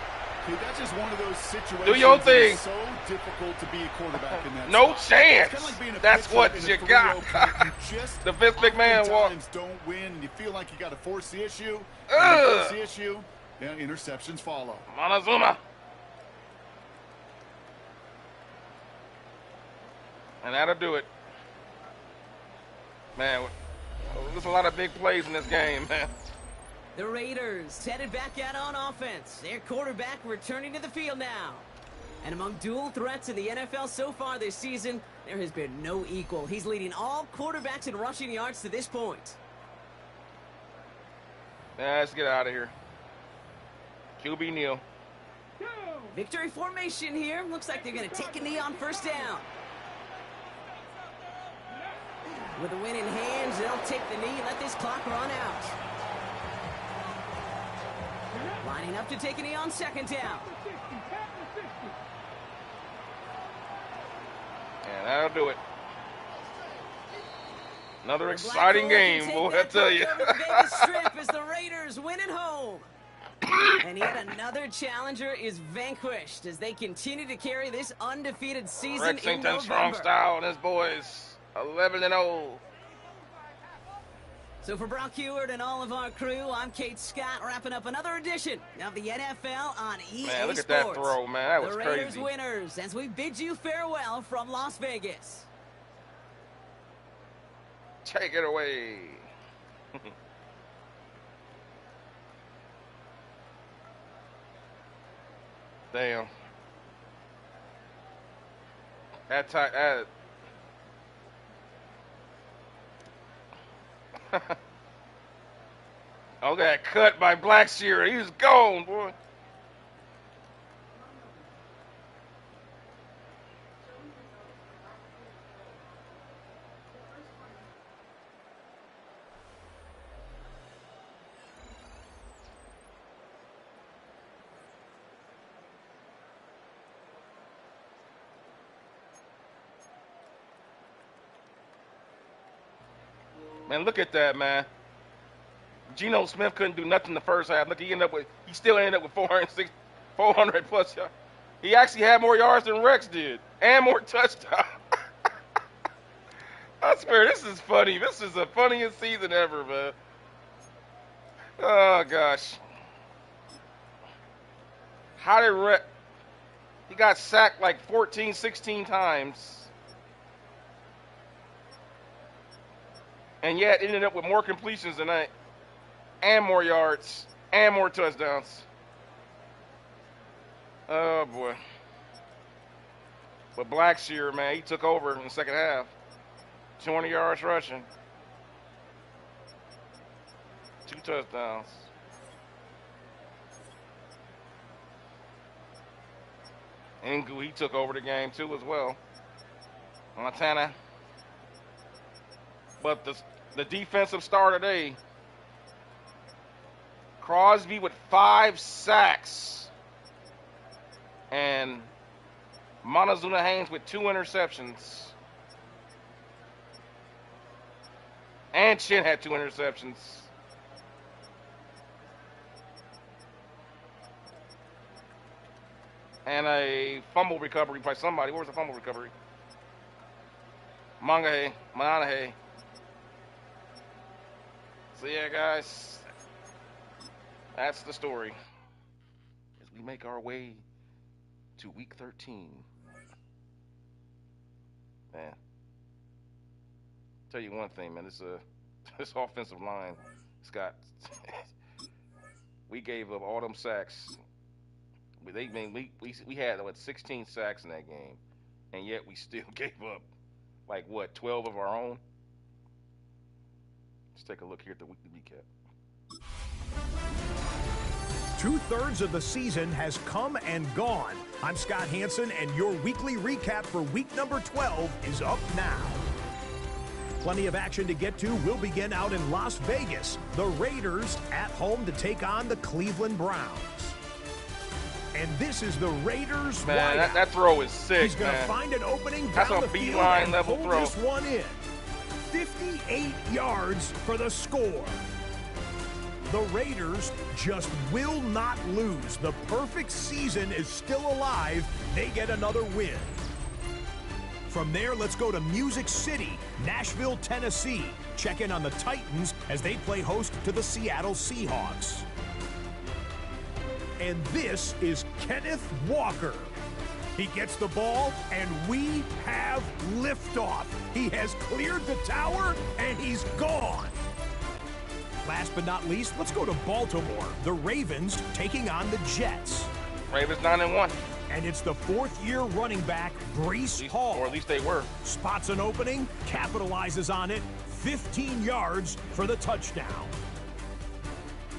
Dude, that's just one of those situations.
Do your thing.
It's so difficult to be a quarterback in that
No
spot.
chance.
It's kinda like being a
That's
pitcher
what
in a
you
3-0
got.
game. You just
The Vince McMahon walk.
oftentimes don't win, and you feel like you got to force the issue.
Ugh.
Force the issue. Yeah, interceptions follow.
Montezuma. And that'll do it. Man, there's a lot of big plays in this game, man.
The Raiders headed back out on offense. Their quarterback returning to the field now. And among dual threats in the NFL so far this season, there has been no equal. He's leading all quarterbacks in rushing yards to this point.
Yeah, let's get out of here. QB Neal.
Victory formation here. Looks like they're going to take a knee on 1st down. With a win in hand, they'll take the knee and let this clock run out. Lining up to take a knee on 2nd down.
And that'll do it. Another exciting game, boy, I tell you.
Vegas Strip as the Raiders win at home. And yet another challenger is vanquished as they continue to carry this undefeated season in
Lexington
November.
Strong Style and his boys, 11-0.
So for Brock Heward and all of our crew, I'm Kate Scott, wrapping up another edition of the NFL on EA
Man, look at
Sports.
that throw, man. That was
the Raiders
crazy.
winners as we bid you farewell from Las Vegas.
Take it away. Damn. That tight. Oh, got cut by Blackshear. He was gone, boy. Man, look at that, man. Geno Smith couldn't do nothing the first half. Look, he still ended up with 400 plus yards. He actually had more yards than Rex did, and more touchdowns. I swear, this is funny. This is the funniest season ever, man. Oh gosh. How did Rex? He got sacked like 14, 16 times. And yet ended up with more completions than that, and more yards, and more touchdowns. Oh, boy. But Blackshear, man, he took over in the second half. 20 yards rushing. 2 touchdowns. Ingu, he took over the game, too, as well. Montana. But the defensive star today, Crosby with 5 sacks. And Montezuma Haynes with 2 interceptions. And Chin had 2 interceptions. And a fumble recovery by somebody. What was the fumble recovery? Manahe. So yeah, guys, that's the story. As we make our way to week 13. Man, tell you one thing, man. This offensive line, Scott. We gave up all them sacks. We had 16 sacks in that game, and yet we still gave up 12 of our own. Let's take a look here at the weekly recap.
2/3 of the season has come and gone. I'm Scott Hanson, and your weekly recap for week number 12 is up now. Plenty of action to get to. We'll begin out in Las Vegas. The Raiders at home to take on the Cleveland Browns. And this is the Raiders'
man,
wideout.
that throw is sick,
He's going to
man.
find an opening
That's
down
a
the field
beeline
and
level
pull
throw.
this one in. 58 yards for the score. The Raiders just will not lose. The perfect season is still alive. They get another win. From there, let's go to Music City, Nashville, Tennessee. Check in on the Titans as they play host to the Seattle Seahawks. And this is Kenneth Walker. He gets the ball, and we have liftoff. He has cleared the tower, and he's gone. Last but not least, let's go to Baltimore. The Ravens taking on the Jets.
Ravens 9-1.
And it's the 4th-year running back, Breece Hall.
Or at least they were.
Spots an opening, capitalizes on it, 15 yards for the touchdown.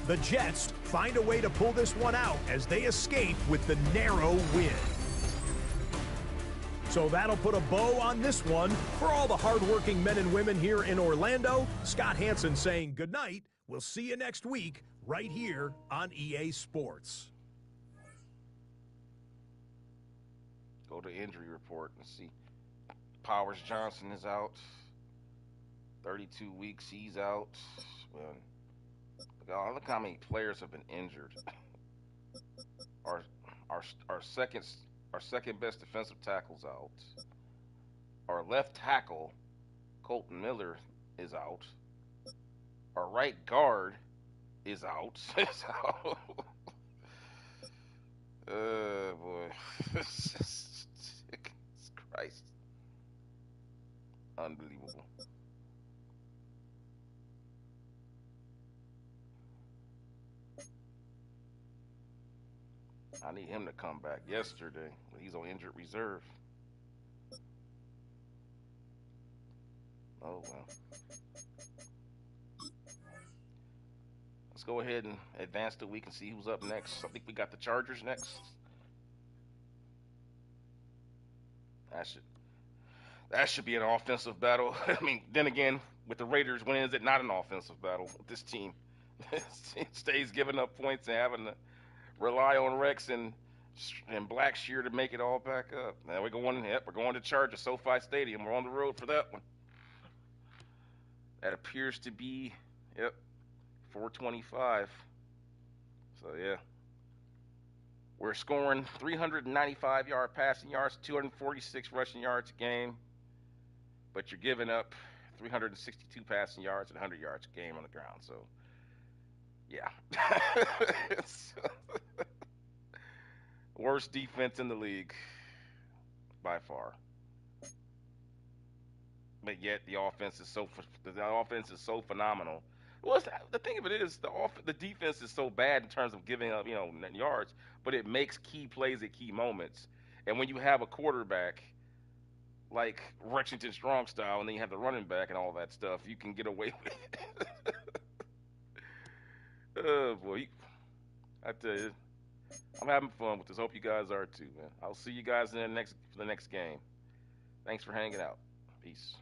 The Jets find a way to pull this one out as they escape with the narrow win. So that'll put a bow on this one. For all the hardworking men and women here in Orlando, Scott Hanson saying goodnight. We'll see you next week right here on EA Sports.
Go to injury report and see. Powers Johnson is out. 32 weeks, he's out. Look how many players have been injured. Our second best defensive tackle's out. Our left tackle, Colton Miller, is out. Our right guard is out. Boy. Christ. Unbelievable. I need him to come back yesterday, but he's on injured reserve. Oh, well. Let's go ahead and advance the week and see who's up next. I think we got the Chargers next. That should be an offensive battle. I mean, then again, with the Raiders, when is it not an offensive battle with this team? It stays giving up points and having to rely on Rex and Blackshear to make it all back up. Now we're going to Chargers, SoFi Stadium. We're on the road for that one. That appears to be, yep, 425. So, yeah. We're scoring 395 passing yards, 246 rushing yards a game, but you're giving up 362 passing yards and 100 yards a game on the ground. So, yeah. Worst defense in the league by far. But yet the offense is so phenomenal. Well, the thing of it is the defense is so bad in terms of giving up, yards, but it makes key plays at key moments. And when you have a quarterback like Rexington Strong style, and then you have the running back and all that stuff, you can get away with it. Oh boy, I tell you, I'm having fun with this. Hope you guys are too, man. I'll see you guys in the next game. Thanks for hanging out. Peace.